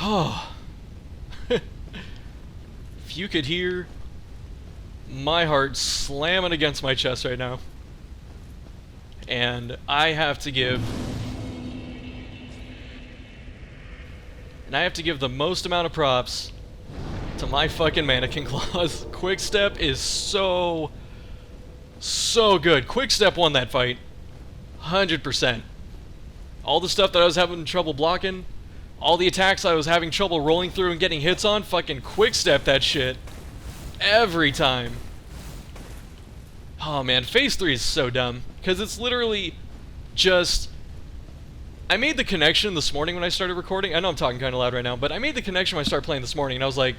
Oh, if you could hear my heart slamming against my chest right now. And I have to give the most amount of props to my fucking mannequin claws. Quickstep is so good. Quickstep won that fight 100%. All the stuff that I was having trouble blocking, all the attacks I was having trouble rolling through and getting hits on, fucking Quickstep that shit every time. Oh man, Phase 3 is so dumb, because it's literally just... I made the connection this morning when I started recording. I know I'm talking kind of loud right now, but I made the connection when I started playing this morning, and I was like,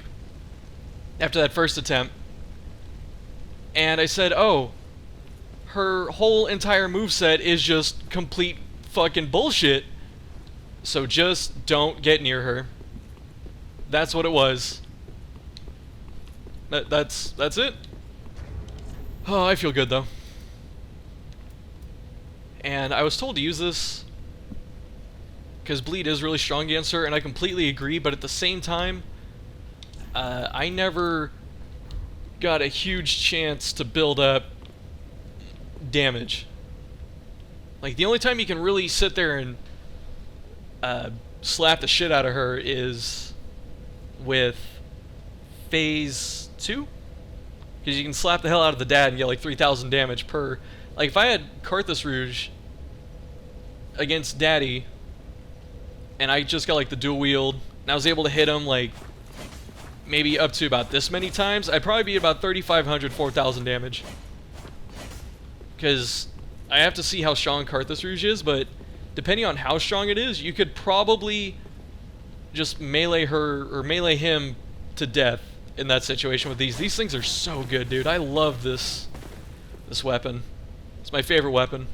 after that first attempt, and I said, oh, her whole entire moveset is just complete fucking bullshit, so just don't get near her. That's what it was. That's it. Oh, I feel good though. And I was told to use this because bleed is really strong against her, and I completely agree, but at the same time, I never got a huge chance to build up damage. Like, the only time you can really sit there and slap the shit out of her is with Phase 2? Because you can slap the hell out of the dad and get like 3,000 damage per... Like, if I had Carthus Rouge against Daddy, and I just got like the dual wield, and I was able to hit him like maybe up to about this many times, I'd probably be about 3,500, 4,000 damage. Because I have to see how strong Carthus Rouge is, but depending on how strong it is, you could probably just melee her, or melee him to death in that situation with these. These things are so good, dude. I love this weapon. It's my favorite weapon.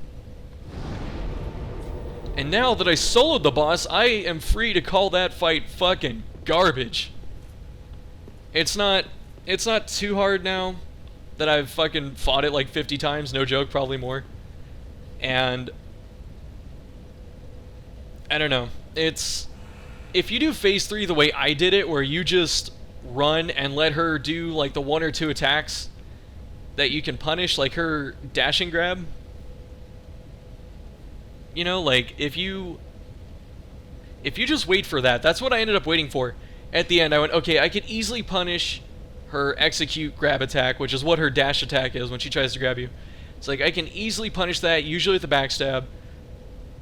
And now that I soloed the boss, I am free to call that fight fucking garbage. It's not too hard now that I've fucking fought it like 50 times, no joke, probably more. And I don't know. It's, if you do Phase 3 the way I did it, where you just run and let her do like the 1 or 2 attacks that you can punish, like her dashing grab. You know, like if you just wait for that, that's what I ended up waiting for. At the end, I went, okay, I could easily punish her execute grab attack, which is what her dash attack is when she tries to grab you. It's like, I can easily punish that, usually with a backstab.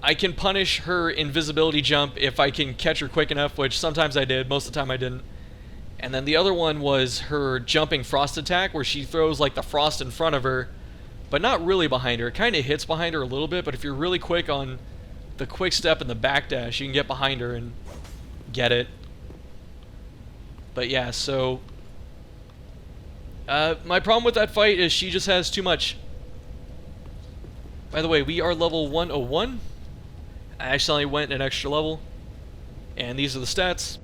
I can punish her invisibility jump if I can catch her quick enough, which sometimes I did, most of the time I didn't. And then the other one was her jumping frost attack, where she throws like the frost in front of her, but not really behind her. It kind of hits behind her a little bit, but if you're really quick on the quick step and the backdash, you can get behind her and get it. But yeah, so my problem with that fight is she just has too much. By the way, we are level 101. I accidentally went an extra level, and these are the stats.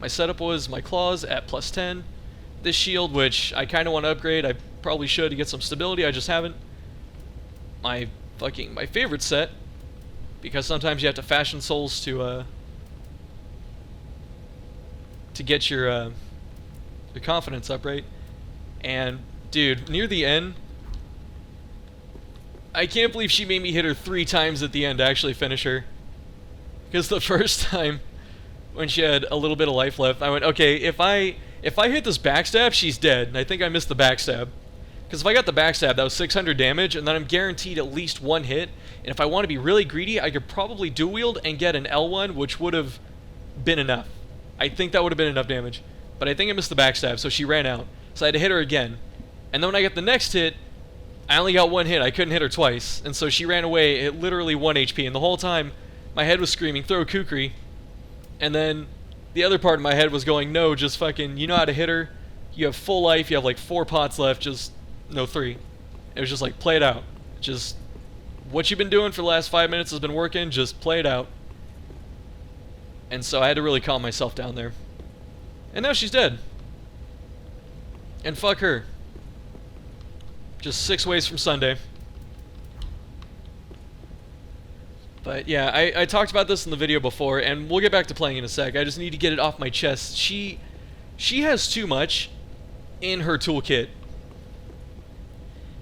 My setup was my claws at +10. This shield, which I kind of want to upgrade, I probably should to get some stability, I just haven't. My favorite set, because sometimes you have to fashion souls to get your confidence up, right? And dude, near the end, I can't believe she made me hit her 3 times at the end to actually finish her. Because the first time, when she had a little bit of life left, I went, okay, if I hit this backstab, she's dead. And I think I missed the backstab. Because if I got the backstab, that was 600 damage, and then I'm guaranteed at least 1 hit. And if I want to be really greedy, I could probably dual wield and get an L1, which would have been enough. I think that would have been enough damage. But I think I missed the backstab, so she ran out. So I had to hit her again. And then when I got the next hit, I only got 1 hit. I couldn't hit her twice. And so she ran away at literally 1 HP. And the whole time, my head was screaming, throw kukri. And then the other part of my head was going, no, just fucking, you know how to hit her. You have full life. You have like 4 pots left. Just, no, 3. It was just like, play it out. Just, what you've been doing for the last 5 minutes has been working. Just play it out. And so I had to really calm myself down there. And now she's dead. And fuck her. Just 6 ways from Sunday. But yeah, I talked about this in the video before, and we'll get back to playing in a sec. I just need to get it off my chest. She has too much in her toolkit.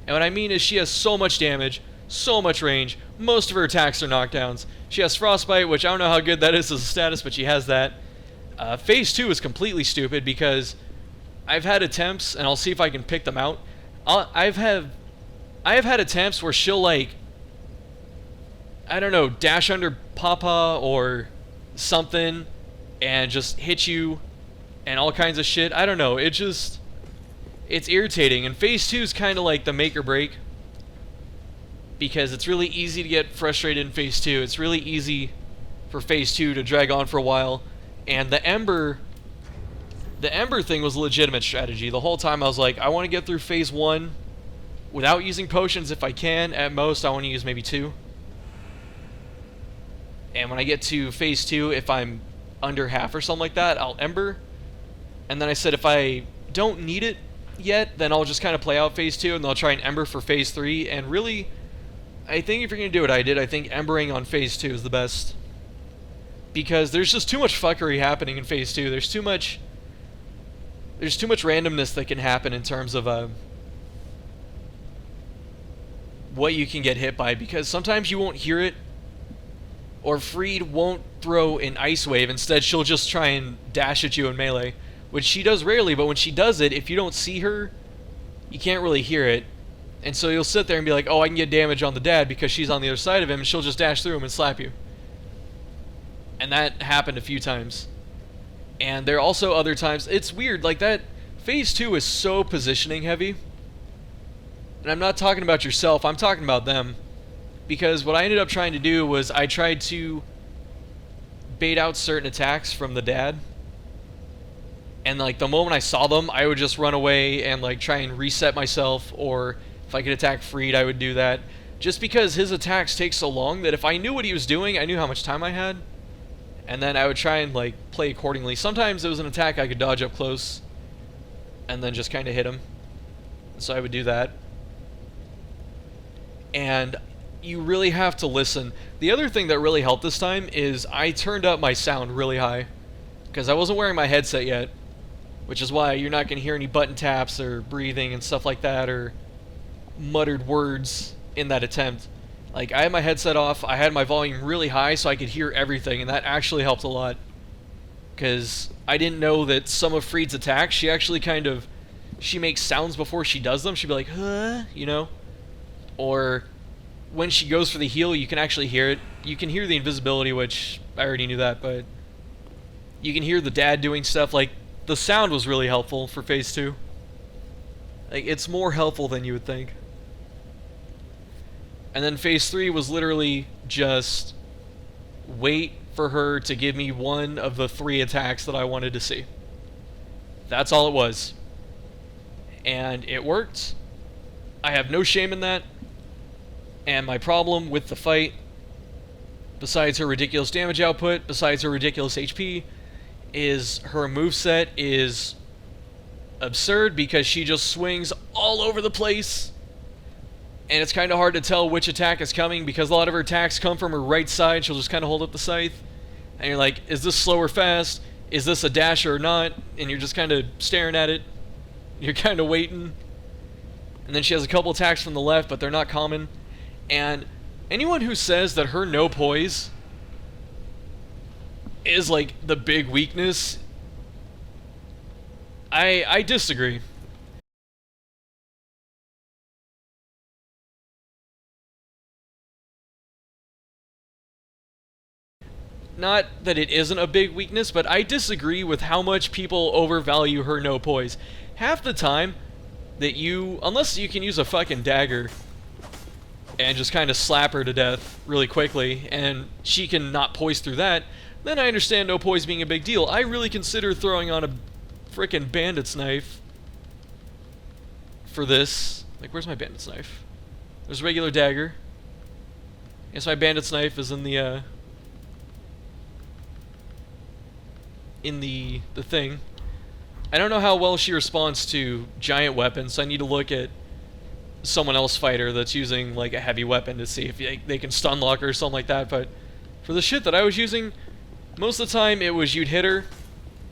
And what I mean is she has so much damage, so much range. Most of her attacks are knockdowns. She has Frostbite, which I don't know how good that is as a status, but she has that. Phase 2 is completely stupid because I've had attempts, and I'll see if I can pick them out. I have had attempts where she'll, like, I don't know, dash under Papa or something and just hit you and all kinds of shit. I don't know. It's irritating. And Phase 2 is kind of like the make or break because it's really easy to get frustrated in Phase 2. It's really easy for Phase 2 to drag on for a while. And the Ember thing was a legitimate strategy. The whole time I was like, I want to get through Phase 1 without using potions if I can. At most, I want to use maybe 2. And when I get to Phase 2, if I'm under half or something like that, I'll Ember. And then I said if I don't need it yet, then I'll just kind of play out Phase 2, and then I'll try and Ember for Phase 3. And really, I think if you're going to do what I did, I think Embering on Phase 2 is the best. Because there's just too much fuckery happening in Phase 2. There's too much randomness that can happen in terms of what you can get hit by. Because sometimes you won't hear it, or Friede won't throw an Ice Wave. Instead, she'll just try and dash at you in melee, which she does rarely, but when she does it, if you don't see her, you can't really hear it. And so you'll sit there and be like, oh, I can get damage on the dad because she's on the other side of him, and she'll just dash through him and slap you. And that happened a few times. And there are also other times, it's weird, like that, Phase 2 is so positioning heavy. And I'm not talking about yourself, I'm talking about them. Because what I ended up trying to do was I tried to bait out certain attacks from the dad. And like the moment I saw them, I would just run away and like try and reset myself, or if I could attack Friede, I would do that. Just because his attacks take so long that if I knew what he was doing, I knew how much time I had. And then I would try and like play accordingly. Sometimes it was an attack I could dodge up close and then just kind of hit him. So I would do that. And you really have to listen. The other thing that really helped this time is I turned up my sound really high because I wasn't wearing my headset yet, which is why you're not going to hear any button taps or breathing and stuff like that or muttered words in that attempt. Like, I had my headset off, I had my volume really high so I could hear everything, and that actually helped a lot. Because I didn't know that some of Friede's attacks, she actually she makes sounds before she does them. She'd be like, huh, you know? Or when she goes for the heal, you can actually hear it. You can hear the invisibility, which I already knew that, but you can hear the dad doing stuff. Like, the sound was really helpful for Phase 2. Like, it's more helpful than you would think. And then Phase 3 was literally just wait for her to give me one of the 3 attacks that I wanted to see. That's all it was. And it worked. I have no shame in that. And my problem with the fight, besides her ridiculous damage output, besides her ridiculous HP, is her moveset is absurd because she just swings all over the place. And it's kind of hard to tell which attack is coming because a lot of her attacks come from her right side. She'll just kind of hold up the scythe. And you're like, is this slow or fast? Is this a dash or not? And you're just kind of staring at it. You're kind of waiting. And then she has a couple attacks from the left, but they're not common. And anyone who says that her no poise is like the big weakness, I disagree. Not that it isn't a big weakness, but I disagree with how much people overvalue her no poise. Half the time that unless you can use a fucking dagger and just kind of slap her to death really quickly, and she can not poise through that, then I understand no poise being a big deal. I really consider throwing on a frickin' bandit's knife for this. Like, where's my bandit's knife? There's a regular dagger. I guess my bandit's knife is in the thing. I don't know how well she responds to giant weapons, so I need to look at someone else fighter that's using like a heavy weapon to see if they can stun lock her or something like that. But for the shit that I was using, most of the time it was you'd hit her,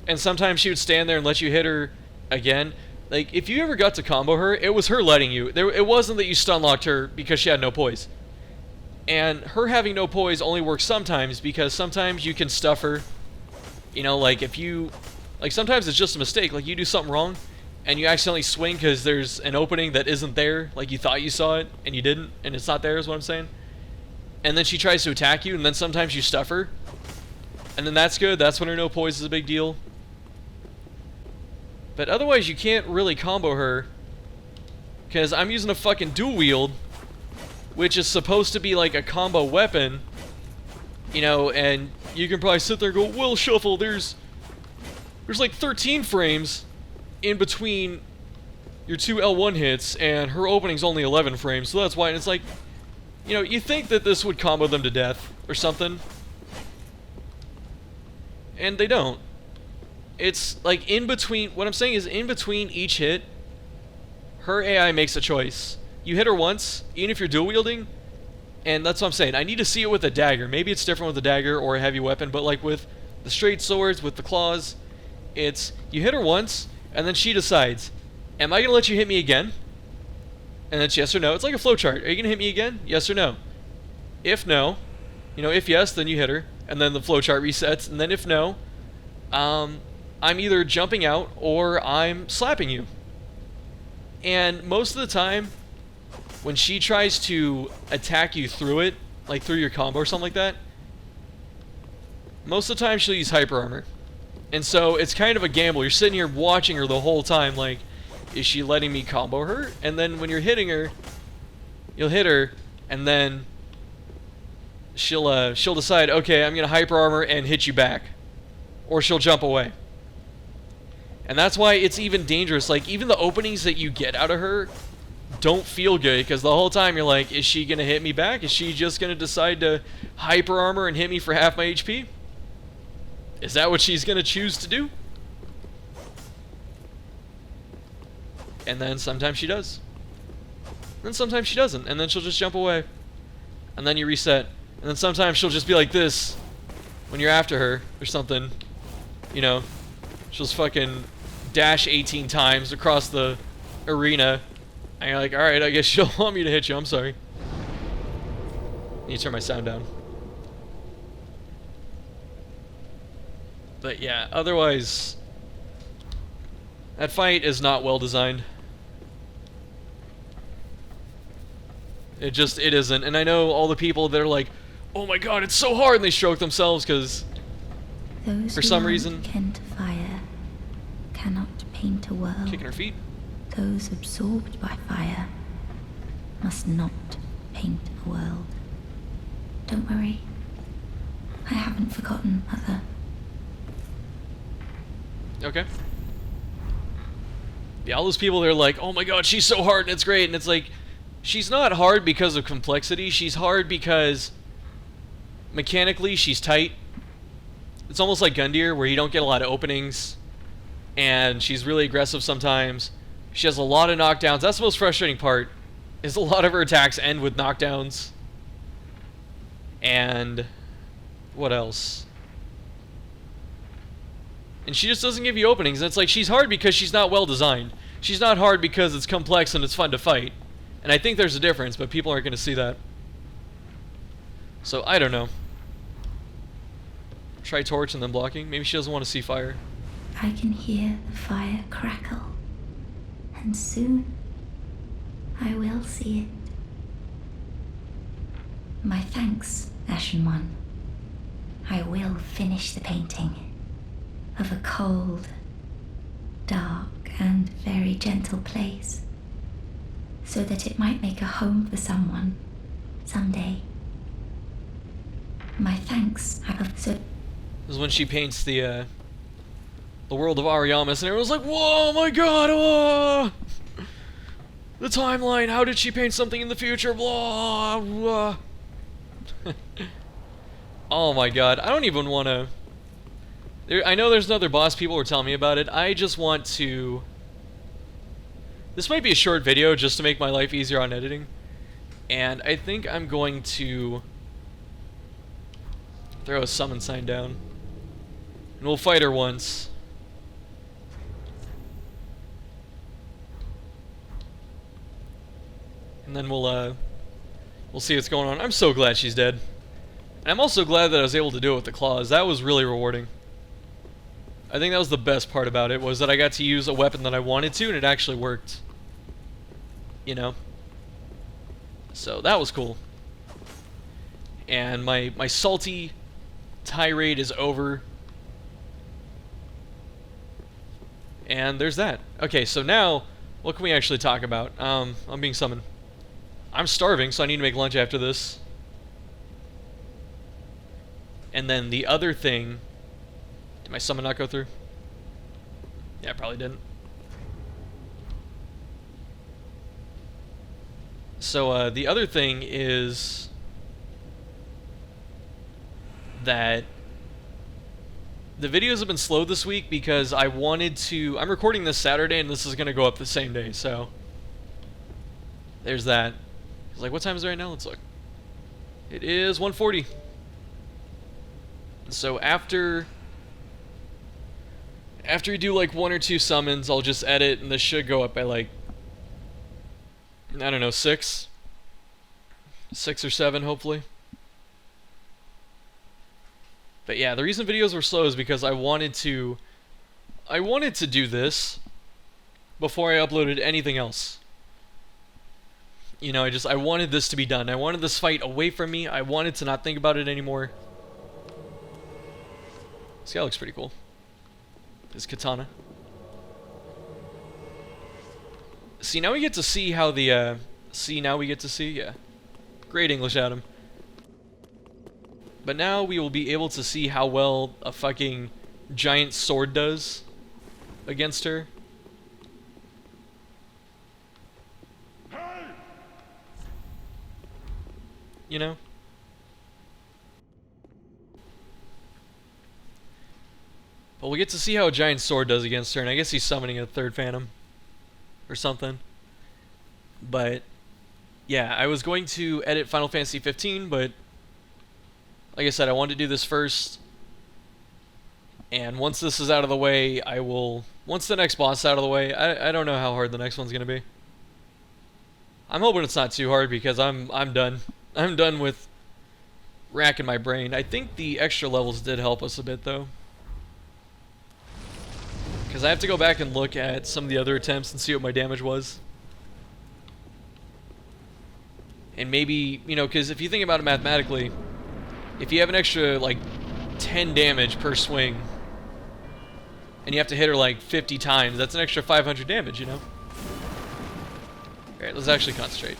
and sometimes she would stand there and let you hit her again. Like, if you ever got to combo her, it was her letting you. It wasn't that you stun locked her because she had no poise. And her having no poise only works sometimes, because sometimes you can stuff her. You know, like if you... Like, sometimes it's just a mistake. Like, you do something wrong, and you accidentally swing because there's an opening that isn't there. Like, you thought you saw it, and you didn't, and it's not there, is what I'm saying. And then she tries to attack you, and then sometimes you stuff her. And then that's good. That's when her no poise is a big deal. But otherwise, you can't really combo her, because I'm using a fucking dual wield, which is supposed to be like a combo weapon, you know, and you can probably sit there and go, well, Shuffle, there's like 13 frames in between your two L1 hits, and her opening's only 11 frames, so that's why. And it's like, you know, you think that this would combo them to death or something, and they don't. It's like in between, what I'm saying is in between each hit, her AI makes a choice. You hit her once, even if you're dual wielding, and that's what I'm saying. I need to see it with a dagger. Maybe it's different with a dagger or a heavy weapon, but like with the straight swords, with the claws, it's, you hit her once, and then she decides, am I going to let you hit me again? And it's yes or no. It's like a flowchart. Are you going to hit me again? Yes or no? If no, you know, if yes, then you hit her, and then the flowchart resets, and then if no, I'm either jumping out or I'm slapping you. And most of the time, when she tries to attack you through it, like through your combo or something like that, most of the time she'll use hyper armor. And so it's kind of a gamble. You're sitting here watching her the whole time, like, is she letting me combo her? And then when you're hitting her, you'll hit her, and then she'll decide, okay, I'm gonna hyper armor and hit you back. Or she'll jump away. And that's why it's even dangerous. Like, even the openings that you get out of her don't feel good, because the whole time you're like, is she going to hit me back? Is she just going to decide to hyper armor and hit me for half my HP? Is that what she's going to choose to do? And then sometimes she does. Then sometimes she doesn't, and then she'll just jump away. And then you reset. And then sometimes she'll just be like this when you're after her or something. You know, she'll just fucking dash 18 times across the arena, and you're like, alright, I guess she'll want me to hit you, I'm sorry. I need to turn my sound down. But yeah, otherwise, that fight is not well designed. It isn't. And I know all the people that are like, oh my god, it's so hard, and they stroke themselves because for some reason, kin to fire cannot paint a world. Kicking her feet. Those absorbed by fire must not paint a world. Don't worry, I haven't forgotten, Mother. Okay. Yeah, all those people that are like, oh my god, she's so hard and it's great, and it's like, she's not hard because of complexity, she's hard because mechanically she's tight. It's almost like Gundyr, where you don't get a lot of openings, and she's really aggressive sometimes. She has a lot of knockdowns. That's the most frustrating part, is a lot of her attacks end with knockdowns. And what else? And she just doesn't give you openings. And it's like, she's hard because she's not well designed. She's not hard because it's complex and it's fun to fight. And I think there's a difference, but people aren't going to see that. So, I don't know. Try torch and then blocking. Maybe she doesn't want to see fire. I can hear the fire crackle, and soon I will see it. My thanks, Ashen One. I will finish the painting of a cold, dark, and very gentle place, so that it might make a home for someone someday. My thanks have so. This is when she paints the world of Ariamis, and everyone's like, whoa, my god, oh! The timeline, how did she paint something in the future, blah, blah. Oh my god, I don't even want to... I know there's another boss, people were telling me about it. I just want to This might be a short video just to make my life easier on editing. And I think I'm going to throw a summon sign down. And we'll fight her once. And then we'll see what's going on. I'm so glad she's dead. And I'm also glad that I was able to do it with the claws. That was really rewarding. I think that was the best part about it, was that I got to use a weapon that I wanted to, and it actually worked. You know? So that was cool. And my salty tirade is over. And there's that. Okay, so now, what can we actually talk about? I'm being summoned. I'm starving, so I need to make lunch after this. And then the other thing... Did my summon not go through? Yeah, it probably didn't. So, the other thing is... that... the videos have been slow this week because I wanted to... I'm recording this Saturday and this is going to go up the same day, so... There's that. It's like, what time is it right now? Let's look. It is 1:40. So after you do like 1 or 2 summons, I'll just edit and this should go up by like, I don't know, 6 or 7 hopefully. But yeah, the reason videos were slow is because I wanted to do this before I uploaded anything else. You know, I wanted this to be done. I wanted this fight away from me. I wanted to not think about it anymore. This guy looks pretty cool. His katana. See, now we get to see how the, yeah. Great English, Adam. But now we will be able to see how well a fucking giant sword does against her. You know? But we'll get to see how a giant sword does against her, and I guess he's summoning a third phantom. Or something. But, yeah, I was going to edit Final Fantasy 15, but like I said, I wanted to do this first. And once this is out of the way, once the next boss is out of the way, I don't know how hard the next one's going to be. I'm hoping it's not too hard because I'm done. I'm done with racking my brain. I think the extra levels did help us a bit, though. Because I have to go back and look at some of the other attempts and see what my damage was. And maybe, you know, because if you think about it mathematically, if you have an extra, like, 10 damage per swing, and you have to hit her, like, 50 times, that's an extra 500 damage, you know? Alright, let's actually concentrate.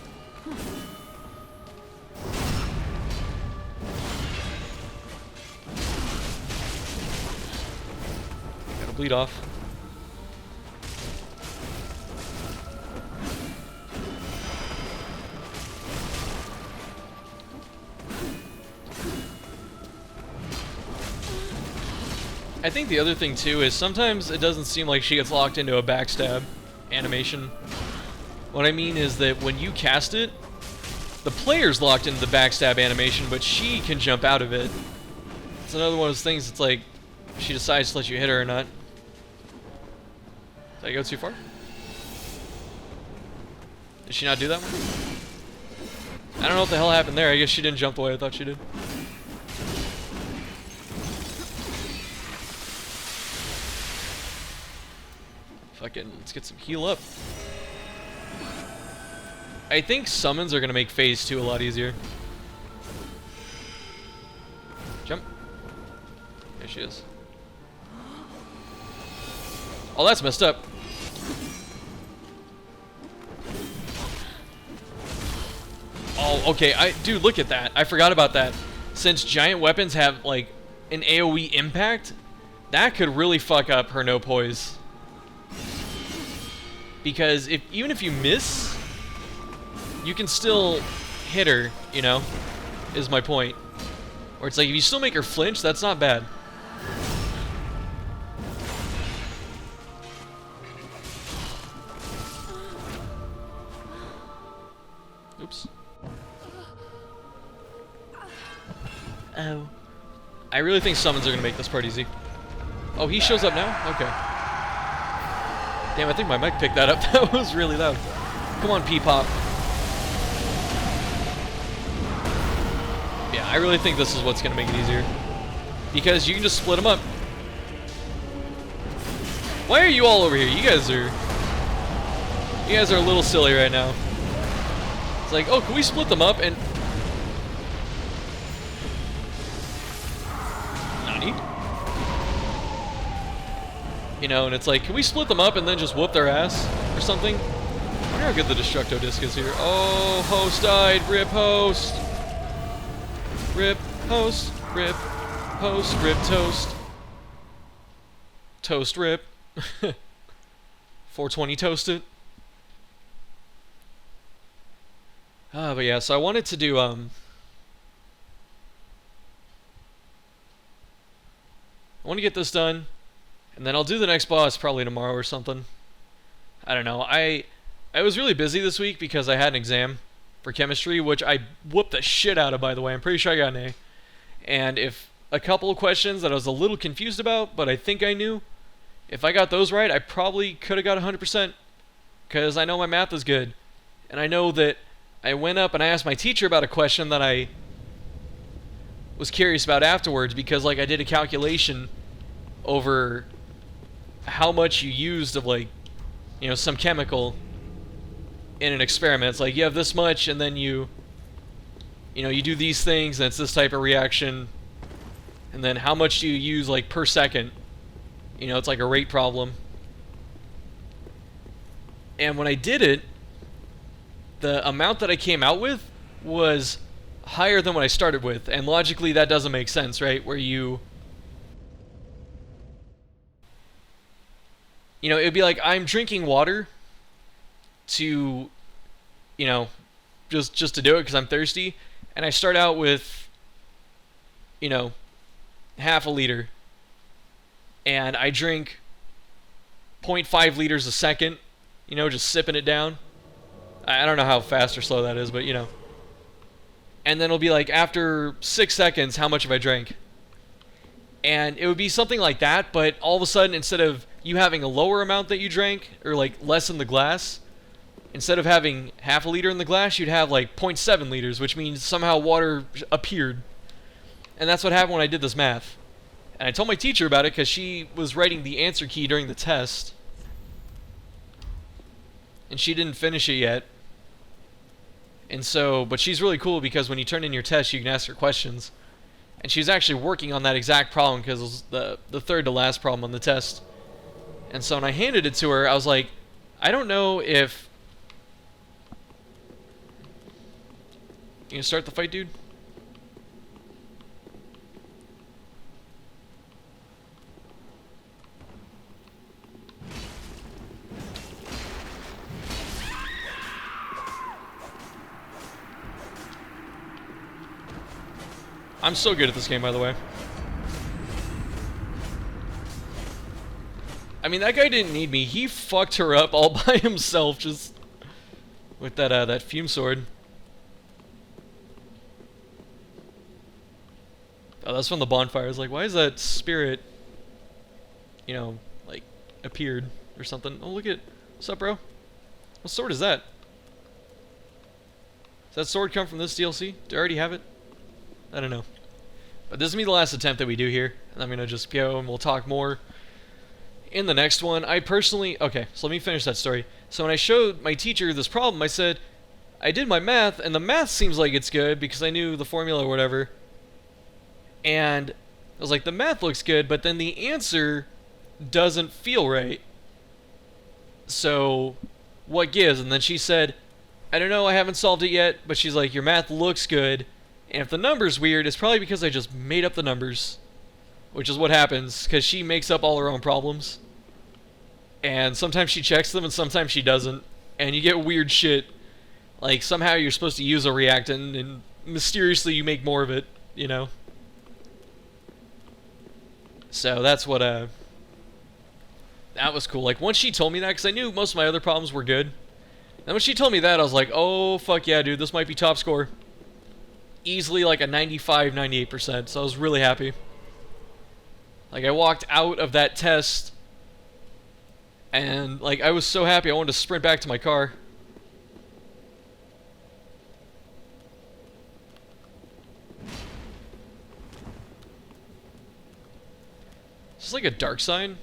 Gotta bleed off. I think the other thing too is sometimes it doesn't seem like she gets locked into a backstab animation. What I mean is that when you cast it, the player's locked into the backstab animation, but she can jump out of it. It's another one of those things, it's like, she decides to let you hit her or not. Did I go too far? Did she not do that one? I don't know what the hell happened there. I guess she didn't jump the way I thought she did. Fucking, let's get some heal up. I think summons are gonna make phase 2 a lot easier. Jump. There she is. Oh, that's messed up. Oh, okay. Dude, look at that. I forgot about that. Since giant weapons have, like, an AoE impact, that could really fuck up her no poise. Because even if you miss, you can still hit her, you know, is my point. Or it's like, if you still make her flinch, that's not bad. Oops. Oh. I really think summons are gonna make this part easy. Oh, he shows up now? Okay. Damn, I think my mic picked that up. That was really loud. Come on, P-Pop. Yeah, I really think this is what's gonna make it easier. Because you can just split them up. Why are you all over here? You guys are a little silly right now. It's like, oh, can we split them up and... Nani? You know, and it's like, can we split them up and then just whoop their ass or something? I wonder how good the Destructo Disc is here. Oh, host died. Rip host. Rip host. Rip host. Rip toast. Toast rip. 420 toasted. But yeah, so I wanted to do I want to get this done, and then I'll do the next boss probably tomorrow or something. I don't know. I was really busy this week because I had an exam for chemistry, which I whooped the shit out of, by the way. I'm pretty sure I got an A. And if a couple of questions that I was a little confused about, but I think I knew, if I got those right, I probably could have got 100%, because I know my math is good. And I know that I went up and I asked my teacher about a question that I was curious about afterwards, because like I did a calculation over how much you used of, like, you know, some chemical in an experiment. It's like you have this much, and then you know, you do these things, and it's this type of reaction, and then how much do you use, like, per second. You know, it's like a rate problem. And when I did it, the amount that I came out with was higher than what I started with. And logically, that doesn't make sense, right? Where you know, it would be like I'm drinking water to, you know, just to do it because I'm thirsty. And I start out with, you know, half a liter. And I drink 0.5 liters a second, you know, just sipping it down. I don't know how fast or slow that is, but, you know. And then it'll be like, after 6 seconds, how much have I drank? And it would be something like that, but all of a sudden, instead of you having a lower amount that you drank, or like less in the glass, instead of having half a liter in the glass, you'd have like 0.7 liters, which means somehow water appeared. And that's what happened when I did this math. And I told my teacher about it because she was writing the answer key during the test. And she didn't finish it yet. And so, but she's really cool because when you turn in your test, you can ask her questions. And she was actually working on that exact problem because it was the third to last problem on the test. And so when I handed it to her, I was like, I don't know if... You gonna start the fight, dude? I'm so good at this game, by the way. I mean, that guy didn't need me. He fucked her up all by himself, just with that fume sword. Oh, that's from the bonfire. I was like, why is that spirit, you know, like, appeared or something? Oh, look at... What's up, bro? What sword is that? Does that sword come from this DLC? Do I already have it? I don't know. But this is gonna be the last attempt that we do here. And I'm gonna just go and we'll talk more in the next one. I personally... Okay, so let me finish that story. So when I showed my teacher this problem, I said, I did my math, and the math seems like it's good because I knew the formula or whatever. And I was like, the math looks good, but then the answer doesn't feel right. So what gives? And then she said, I don't know, I haven't solved it yet, but she's like, your math looks good. And if the number's weird, it's probably because I just made up the numbers. Which is what happens, because she makes up all her own problems. And sometimes she checks them, and sometimes she doesn't. And you get weird shit. Like, somehow you're supposed to use a reactant, and mysteriously you make more of it, you know? So that's what, that was cool. Like, once she told me that, because I knew most of my other problems were good. And when she told me that, I was like, oh, fuck yeah, dude, this might be top score. Easily like a 95, 98%, so I was really happy. Like, I walked out of that test, and, like, I was so happy I wanted to sprint back to my car. Is this like a dark sign?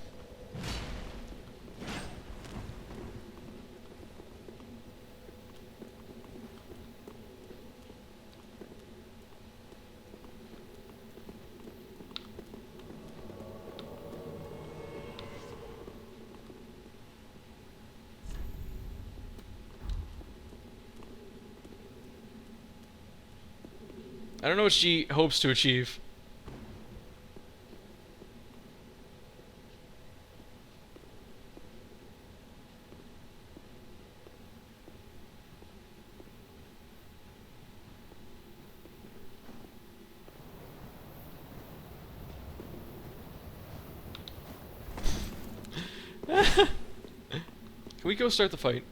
I don't know what she hopes to achieve. Can we go start the fight?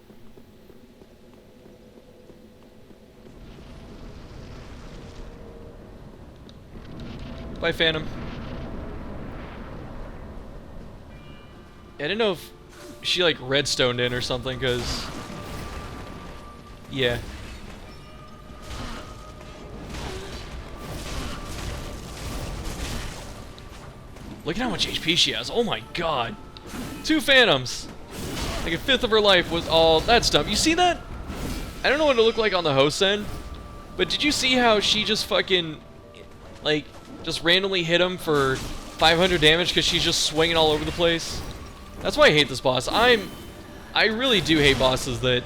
Bye, Phantom. I didn't know if she, like, redstoned in or something, because... Yeah. Look at how much HP she has. Oh my god. 2 Phantoms. Like, a fifth of her life was all... That's dumb. You see that? I don't know what it looked like on the host end, but did you see how she just fucking... Like... Just randomly hit him for 500 damage because she's just swinging all over the place. That's why I hate this boss. I really do hate bosses that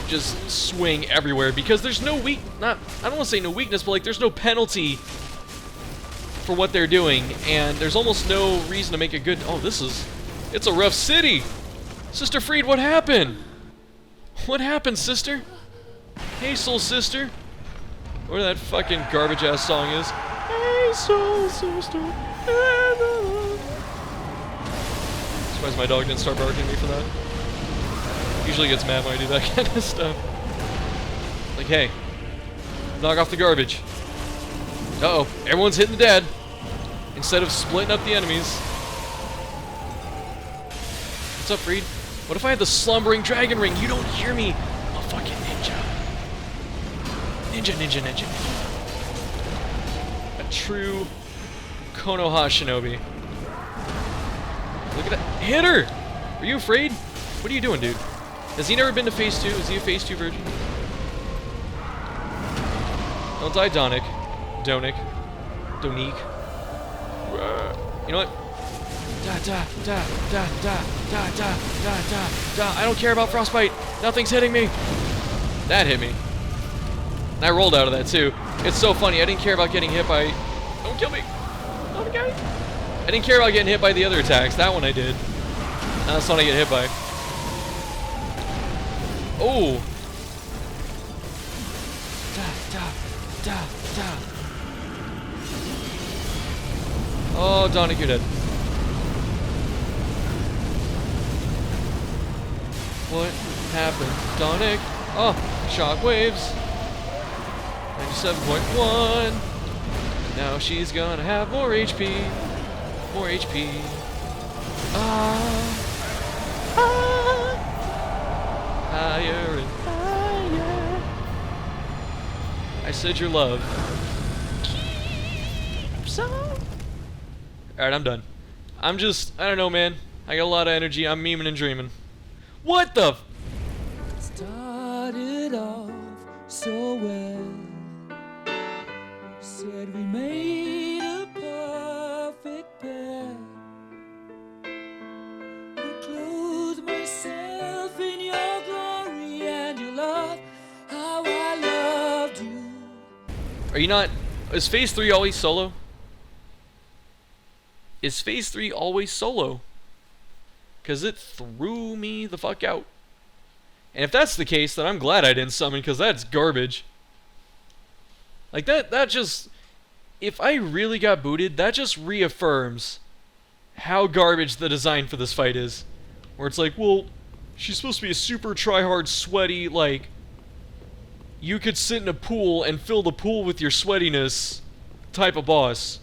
just swing everywhere because there's no I don't want to say no weakness, but like there's no penalty for what they're doing, and there's almost no reason to make a good. Oh, it's a rough city. Sister Friede, what happened? What happened, sister? Hey, soul sister. Where that fucking garbage ass song is. Hey, soul sister. Surprised my dog didn't start barking at me for that. Usually gets mad when I do that kind of stuff. Like, hey, knock off the garbage. Uh-oh, everyone's hitting the dad instead of splitting up the enemies. What's up, Friede? What if I had the slumbering dragon ring? You don't hear me. I'm a fucking ninja. Ninja. A true Konoha shinobi. Look at that. Hit her! Are you afraid? What are you doing, dude? Has he never been to phase 2? Is he a phase 2 virgin? Don't die, Donick. You know what? I don't care about frostbite. Nothing's hitting me. That hit me. And I rolled out of that too. It's so funny. I didn't care about getting hit by... Don't kill me. Oh, guy. I didn't care about getting hit by the other attacks. That one I did. And that's the one I get hit by. Oh. Oh, Donick, you're dead. What happened? Donick? Oh, shockwaves. 97.1. Now she's gonna have more HP. More HP. Higher and higher. I said your love. Alright, I'm done. I don't know, man. I got a lot of energy. I'm memeing and dreaming. What the f- Started off so well. Said we made a perfect pair. I clothed myself in your glory and your love. How I loved you. Are you not... Is phase 3 always solo? Is phase 3 always solo? Because it threw me the fuck out. And if that's the case, then I'm glad I didn't summon, because that's garbage. Like, that just... If I really got booted, that just reaffirms how garbage the design for this fight is. Where it's like, well, She's supposed to be a super try-hard, sweaty, like, you could sit in a pool and fill the pool with your sweatiness type of boss.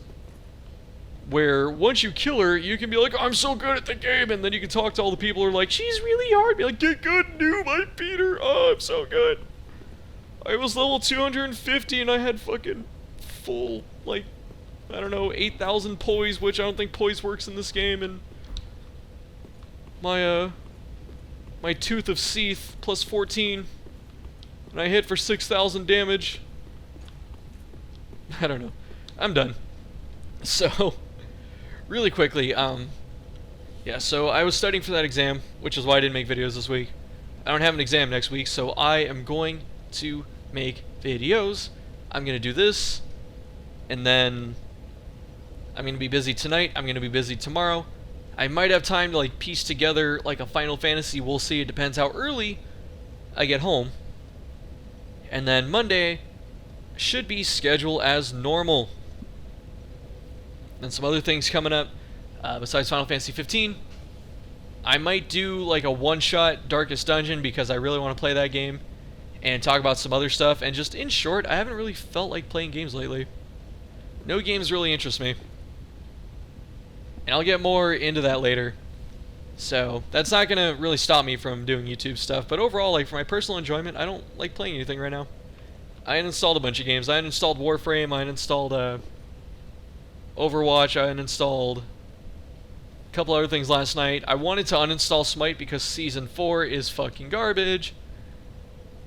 Where once you kill her, you can be like, I'm so good at the game, and then you can talk to all the people who are like, she's really hard. Be like, get good, noob, I beat her. Oh, I'm so good. I was level 250 and I had fucking full, like, I don't know, 8,000 poise, which I don't think poise works in this game, and my Tooth of Seath plus 14, and I hit for 6,000 damage. I don't know. I'm done. So, really quickly, yeah, so I was studying for that exam, which is why I didn't make videos this week. I don't have an exam next week, so I am going to make videos. I'm going to do this, and then I'm going to be busy tonight. I'm going to be busy tomorrow. I might have time to like piece together like a Final Fantasy. We'll see. It depends how early I get home. And then Monday should be scheduled as normal. And some other things coming up besides Final Fantasy 15. I might do like a one-shot Darkest Dungeon because I really want to play that game and talk about some other stuff. And just in short, I haven't really felt like playing games lately. No games really interest me. And I'll get more into that later. So, that's not going to really stop me from doing YouTube stuff. But overall, like, for my personal enjoyment, I don't like playing anything right now. I uninstalled a bunch of games. I uninstalled Warframe. I uninstalled Overwatch. I uninstalled a couple other things last night. I wanted to uninstall Smite because Season 4 is fucking garbage.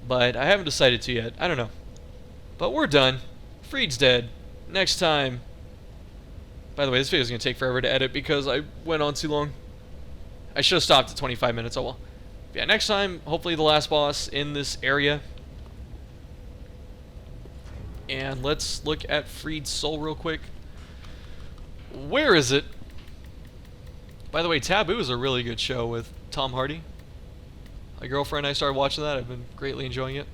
But I haven't decided to yet. I don't know. But we're done. Friede's dead. Next time... By the way, this video is going to take forever to edit because I went on too long. I should have stopped at 25 minutes. Oh well. Yeah, next time, hopefully the last boss in this area. And let's look at Friede's soul real quick. Where is it? By the way, Taboo is a really good show with Tom Hardy. My girlfriend and I started watching that. I've been greatly enjoying it.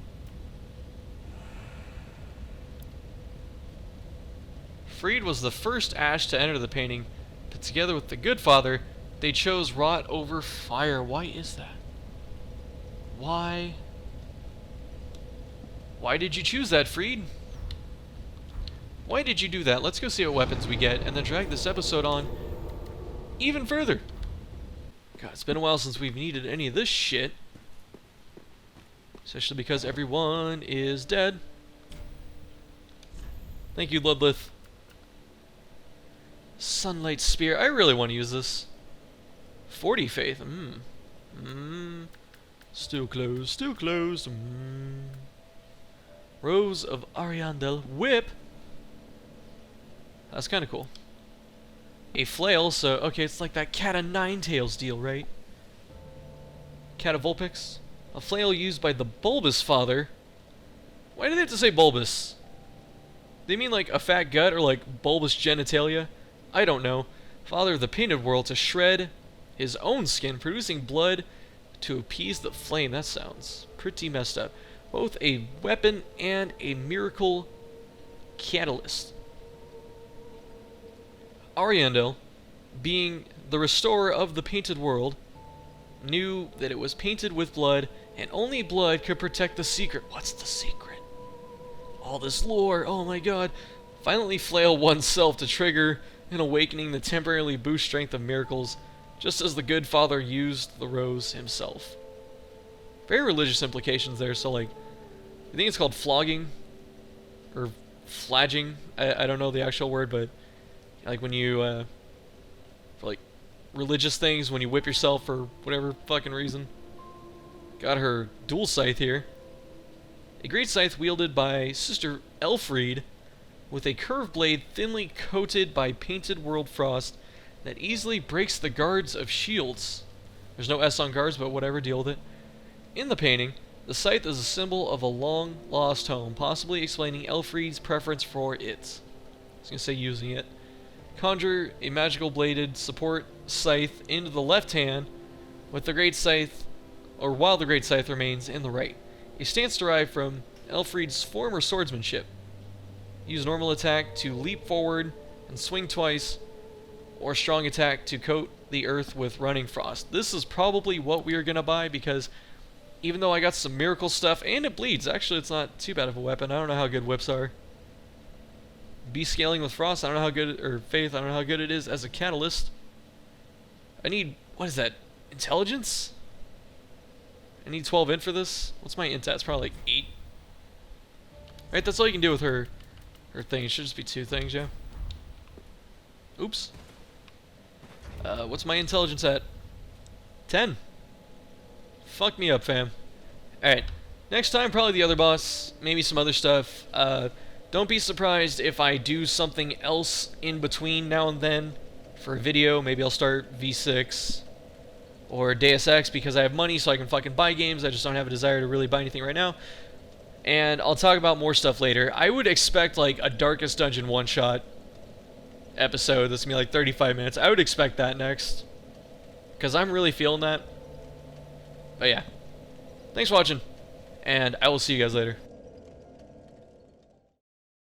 Friede was the first Ash to enter the painting, but together with the Good Father, they chose Rot over Fire. Why is that? Why? Why did you choose that, Friede? Why did you do that? Let's go see what weapons we get, and then drag this episode on even further. God, it's been a while since we've needed any of this shit. Especially because everyone is dead. Thank you, Ludlith. Sunlight Spear. I really want to use this. 40 Faith. Still closed. Still closed. Rose of Ariandel. Whip. That's kind of cool. A flail. So, okay, it's like that Cat o' Nine Tails deal, right? Cat of Vulpix. A flail used by the Bulbous Father. Why do they have to say bulbous? They mean like a fat gut or like bulbous genitalia? I don't know. Father of the Painted World to shred his own skin, producing blood to appease the flame. That sounds pretty messed up. Both a weapon and a miracle catalyst. Ariandel, being the restorer of the Painted World, knew that it was painted with blood, and only blood could protect the secret. What's the secret? All this lore, oh my god. Violently flail oneself to trigger an awakening that temporarily boosts strength of miracles, just as the Good Father used the rose himself. Very religious implications there, so like, I think it's called flogging, or flagging, I don't know the actual word, but like when you, for like, religious things, when you whip yourself for whatever fucking reason. Got her dual scythe here. A great scythe wielded by Sister Elfriede, with a curved blade thinly coated by painted world frost that easily breaks the guards of shields. There's no S on guards, but whatever, deal with it. In the painting, the scythe is a symbol of a long-lost home, possibly explaining Elfriede's preference for it. I was going to say using it. Conjure a magical bladed support scythe into the left hand, with the great scythe, or while the great scythe remains in the right. A stance derived from Elfriede's former swordsmanship. Use normal attack to leap forward and swing twice, or strong attack to coat the earth with running frost. This is probably what we are going to buy, because even though I got some miracle stuff, and it bleeds, actually it's not too bad of a weapon. I don't know how good whips are. Beast scaling with frost, I don't know how good, or faith, I don't know how good it is as a catalyst. I need, what is that, intelligence? I need 12 int for this. What's my int at? It's probably like 8. Right, that's all you can do with her thing. It should just be 2 things, yeah. Oops. What's my intelligence at? 10. Fuck me up, fam. Alright. Next time, probably the other boss. Maybe some other stuff. Don't be surprised if I do something else in between now and then for a video. Maybe I'll start V6 or Deus Ex because I have money so I can fucking buy games. I just don't have a desire to really buy anything right now. And I'll talk about more stuff later. I would expect like a Darkest Dungeon one-shot episode that's gonna be like 35 minutes. I would expect that next, because I'm really feeling that. But yeah, thanks for watching, and I will see you guys later.